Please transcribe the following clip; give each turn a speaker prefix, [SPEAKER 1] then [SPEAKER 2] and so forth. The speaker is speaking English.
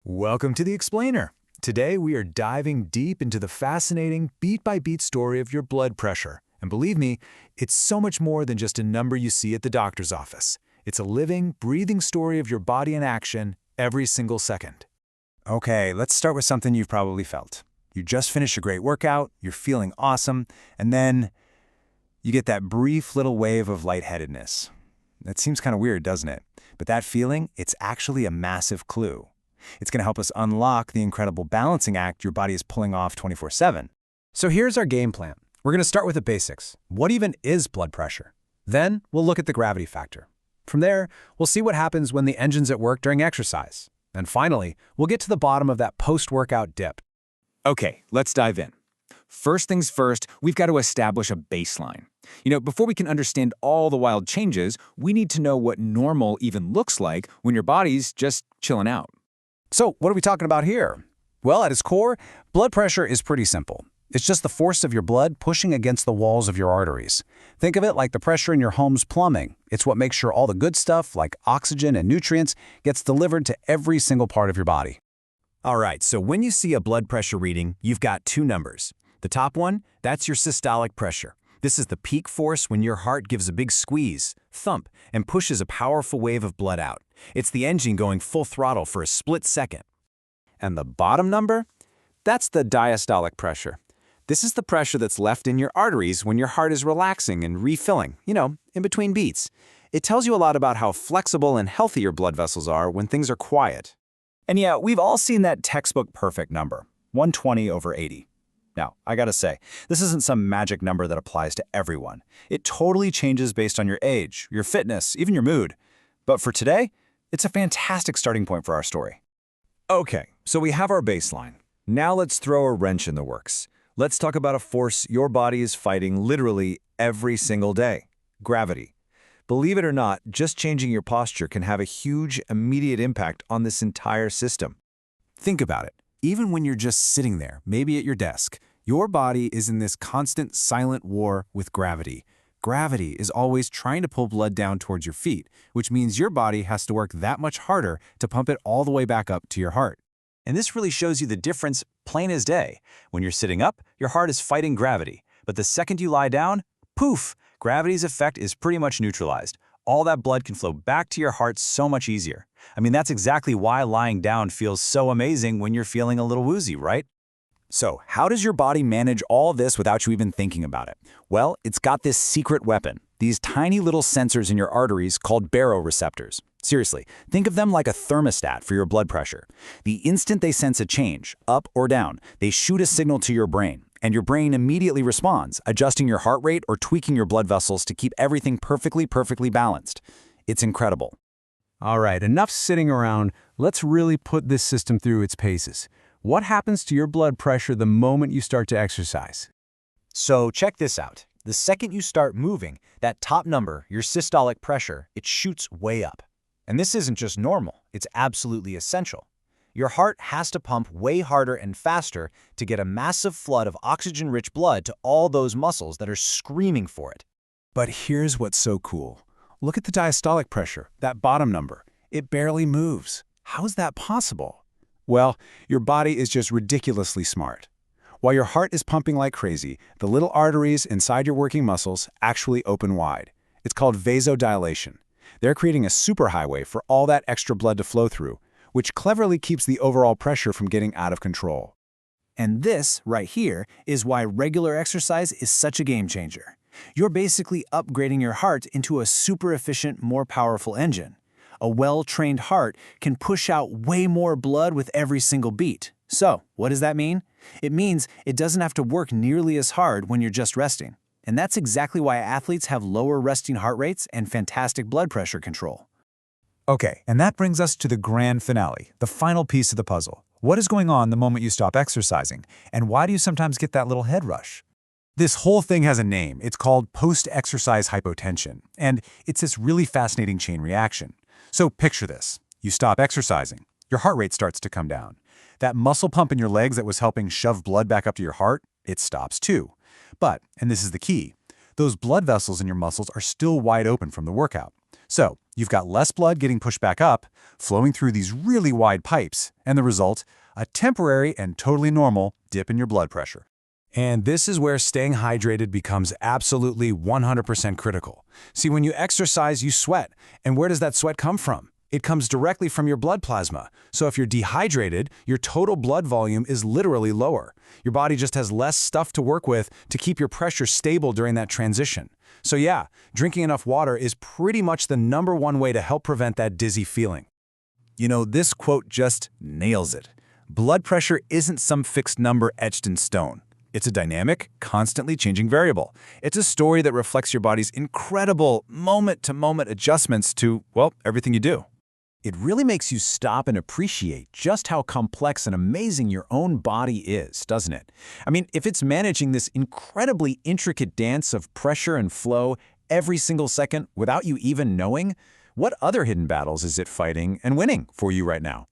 [SPEAKER 1] Welcome to The Explainer. Today we are diving deep into the fascinating beat-by-beat story of your blood pressure. And believe me, it's so much more than just a number you see at the doctor's office. It's a living, breathing story of your body in action every single second.
[SPEAKER 2] Okay, let's start with something you've probably felt. You just finished a great workout, you're feeling awesome, and then you get that brief little wave of lightheadedness. That seems kind of weird, doesn't it? But that feeling, it's actually a massive clue. It's going to help us unlock the incredible balancing act your body is pulling off 24/7.
[SPEAKER 3] So here's our game plan. We're going to start with the basics. What even is blood pressure? Then we'll look at the gravity factor. From there, we'll see what happens when the engine's at work during exercise. And finally, we'll get to the bottom of that post-workout dip.
[SPEAKER 4] Okay, let's dive in. First things first, we've got to establish a baseline. Before we can understand all the wild changes, we need to know what normal even looks like when your body's just chilling out.
[SPEAKER 3] So what are we talking about here? Well, at its core, blood pressure is pretty simple. It's just the force of your blood pushing against the walls of your arteries. Think of it like the pressure in your home's plumbing. It's what makes sure all the good stuff, like oxygen and nutrients, gets delivered to every single part of your body.
[SPEAKER 1] All right, so when you see a blood pressure reading, you've got two numbers. The top one, that's your systolic pressure. This is the peak force when your heart gives a big squeeze, thump, and pushes a powerful wave of blood out. It's the engine going full throttle for a split second.
[SPEAKER 2] And the bottom number? That's the diastolic pressure. This is the pressure that's left in your arteries when your heart is relaxing and refilling, in between beats. It tells you a lot about how flexible and healthy your blood vessels are when things are quiet.
[SPEAKER 5] And yeah, we've all seen that textbook perfect number, 120/80. Now, I gotta say, this isn't some magic number that applies to everyone. It totally changes based on your age, your fitness, even your mood. But for today, it's a fantastic starting point for our story.
[SPEAKER 6] Okay, so we have our baseline. Now let's throw a wrench in the works. Let's talk about a force your body is fighting literally every single day: gravity. Believe it or not, just changing your posture can have a huge, immediate impact on this entire system.
[SPEAKER 2] Think about it. Even when you're just sitting there, maybe at your desk, your body is in this constant silent war with gravity. Gravity is always trying to pull blood down towards your feet, which means your body has to work that much harder to pump it all the way back up to your heart.
[SPEAKER 5] And this really shows you the difference plain as day. When you're sitting up, your heart is fighting gravity. But the second you lie down, poof, gravity's effect is pretty much neutralized. All that blood can flow back to your heart so much easier. I mean, that's exactly why lying down feels so amazing when you're feeling a little woozy, right?
[SPEAKER 2] So, how does your body manage all this without you even thinking about it? Well, it's got this secret weapon, these tiny little sensors in your arteries called baroreceptors. Seriously, think of them like a thermostat for your blood pressure. The instant they sense a change, up or down, they shoot a signal to your brain, and your brain immediately responds, adjusting your heart rate or tweaking your blood vessels to keep everything perfectly balanced. It's incredible.
[SPEAKER 3] All right, enough sitting around. Let's really put this system through its paces. What happens to your blood pressure the moment you start to exercise?
[SPEAKER 5] So check this out. The second you start moving, that top number, your systolic pressure, it shoots way up. And this isn't just normal, it's absolutely essential. Your heart has to pump way harder and faster to get a massive flood of oxygen-rich blood to all those muscles that are screaming for it.
[SPEAKER 2] But here's what's so cool. Look at the diastolic pressure, that bottom number. It barely moves. How is that possible? Well, your body is just ridiculously smart. While your heart is pumping like crazy, the little arteries inside your working muscles actually open wide. It's called vasodilation. They're creating a superhighway for all that extra blood to flow through, which cleverly keeps the overall pressure from getting out of control.
[SPEAKER 5] And this, right here, is why regular exercise is such a game changer. You're basically upgrading your heart into a super efficient, more powerful engine. A well-trained heart can push out way more blood with every single beat. So, what does that mean? It means it doesn't have to work nearly as hard when you're just resting. And that's exactly why athletes have lower resting heart rates and fantastic blood pressure control.
[SPEAKER 7] Okay, and that brings us to the grand finale, the final piece of the puzzle. What is going on the moment you stop exercising? And why do you sometimes get that little head rush? This whole thing has a name. It's called post-exercise hypotension, and it's this really fascinating chain reaction. So picture this. You stop exercising. Your heart rate starts to come down. That muscle pump in your legs that was helping shove blood back up to your heart, it stops too. But, and this is the key, those blood vessels in your muscles are still wide open from the workout. So, you've got less blood getting pushed back up, flowing through these really wide pipes, and the result, a temporary and totally normal dip in your blood pressure. And this is where staying hydrated becomes absolutely 100% critical. See, when you exercise, you sweat. And where does that sweat come from? It comes directly from your blood plasma. So if you're dehydrated, your total blood volume is literally lower. Your body just has less stuff to work with to keep your pressure stable during that transition. So yeah, drinking enough water is pretty much the #1 way to help prevent that dizzy feeling.
[SPEAKER 1] You know, this quote just nails it. Blood pressure isn't some fixed number etched in stone. It's a dynamic, constantly changing variable. It's a story that reflects your body's incredible moment-to-moment adjustments to, well, everything you do. It really makes you stop and appreciate just how complex and amazing your own body is, doesn't it? I mean, if it's managing this incredibly intricate dance of pressure and flow every single second without you even knowing, what other hidden battles is it fighting and winning for you right now?